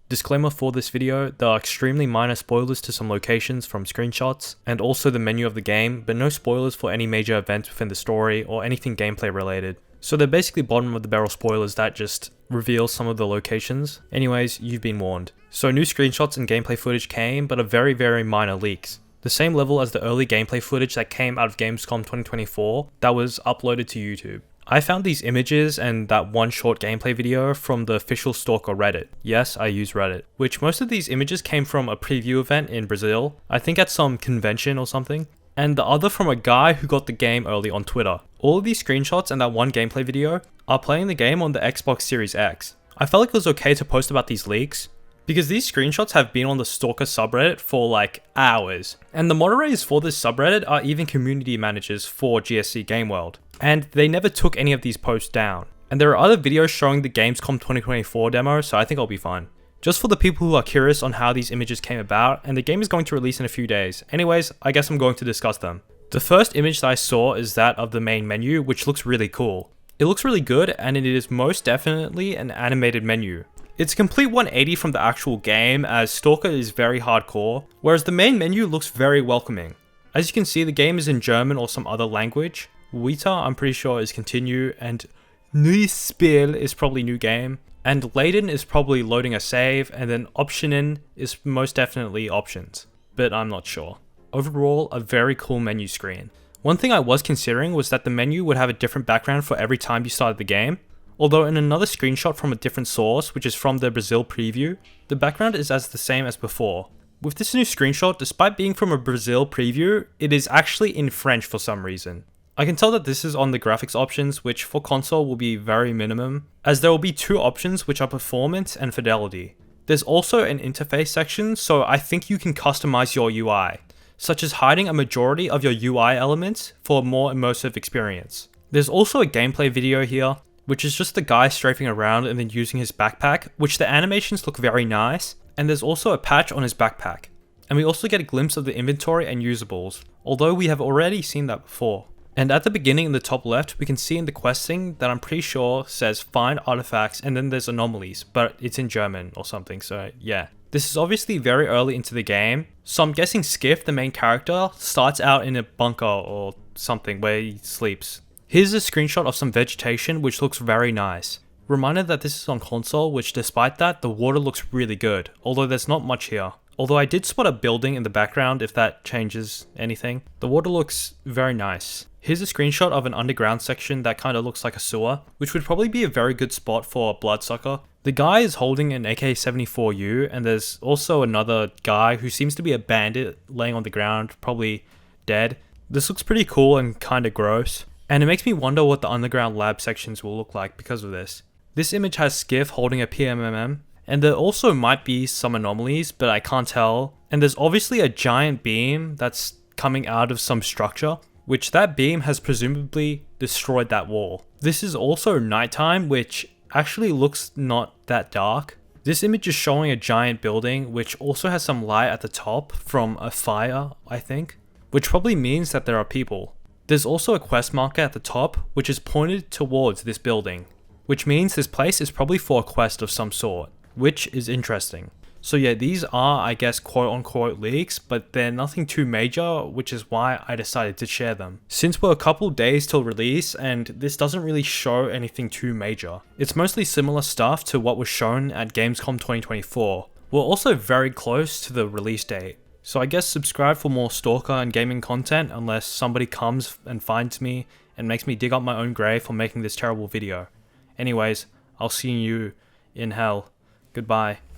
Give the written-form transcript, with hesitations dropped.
Disclaimer for this video, there are extremely minor spoilers to some locations from screenshots, and also the menu of the game, but no spoilers for any major events within the story or anything gameplay related. So they're basically bottom of the barrel spoilers that just reveal some of the locations. Anyways, you've been warned. So new screenshots and gameplay footage came, but are very minor leaks. The same level as the early gameplay footage that came out of Gamescom 2024 that was uploaded to YouTube. I found these images and that one short gameplay video from the official Stalker Reddit. Yes, I use Reddit. Which most of these images came from a preview event in Brazil, I think at some convention or something, and the other from a guy who got the game early on Twitter. All of these screenshots and that one gameplay video are playing the game on the Xbox Series X. I felt like it was okay to post about these leaks, because these screenshots have been on the Stalker subreddit for like hours. And the moderators for this subreddit are even community managers for GSC Game World. And they never took any of these posts down. And there are other videos showing the Gamescom 2024 demo, so I think I'll be fine. Just for the people who are curious on how these images came about, and the game is going to release in a few days. Anyways, I guess I'm going to discuss them. The first image that I saw is that of the main menu, which looks really cool. It looks really good, and it is most definitely an animated menu. It's a complete 180 from the actual game, as Stalker is very hardcore, whereas the main menu looks very welcoming. As you can see, the game is in German or some other language. Weiter, I'm pretty sure, is continue, and Neues Spiel is probably new game, and Laden is probably loading a save, and then Optionen is most definitely options, but I'm not sure. Overall, a very cool menu screen. One thing I was considering was that the menu would have a different background for every time you started the game, although in another screenshot from a different source, which is from the Brazil preview, the background is as the same as before. With this new screenshot, despite being from a Brazil preview, it is actually in French for some reason. I can tell that this is on the graphics options, which for console will be very minimum, as there will be two options which are performance and fidelity. There's also an interface section, so I think you can customize your UI, such as hiding a majority of your UI elements for a more immersive experience. There's also a gameplay video here, which is just the guy strafing around and then using his backpack, which the animations look very nice, and there's also a patch on his backpack. And we also get a glimpse of the inventory and usables, although we have already seen that before. And at the beginning in the top left, we can see in the questing that I'm pretty sure says find artifacts and then there's anomalies, but it's in German or something, so yeah. This is obviously very early into the game, so I'm guessing Skiff, the main character, starts out in a bunker or something where he sleeps. Here's a screenshot of some vegetation which looks very nice. Reminder that this is on console, which despite that, the water looks really good, although there's not much here. Although I did spot a building in the background if that changes anything. The water looks very nice. Here's a screenshot of an underground section that kind of looks like a sewer, which would probably be a very good spot for a bloodsucker. The guy is holding an AK-74U, and there's also another guy who seems to be a bandit laying on the ground, probably dead. This looks pretty cool and kind of gross, and it makes me wonder what the underground lab sections will look like because of this. This image has Skiff holding a PMMM, and there also might be some anomalies, but I can't tell. And there's obviously a giant beam that's coming out of some structure, which that beam has presumably destroyed that wall. This is also nighttime, which actually looks not that dark. This image is showing a giant building, which also has some light at the top from a fire, I think, which probably means that there are people. There's also a quest marker at the top, which is pointed towards this building, which means this place is probably for a quest of some sort, which is interesting. So yeah, these are, I guess, quote-unquote leaks, but they're nothing too major, which is why I decided to share them. Since we're a couple days till release, and this doesn't really show anything too major. It's mostly similar stuff to what was shown at Gamescom 2024. We're also very close to the release date. So I guess subscribe for more Stalker and gaming content, unless somebody comes and finds me and makes me dig up my own grave for making this terrible video. Anyways, I'll see you in hell. Goodbye.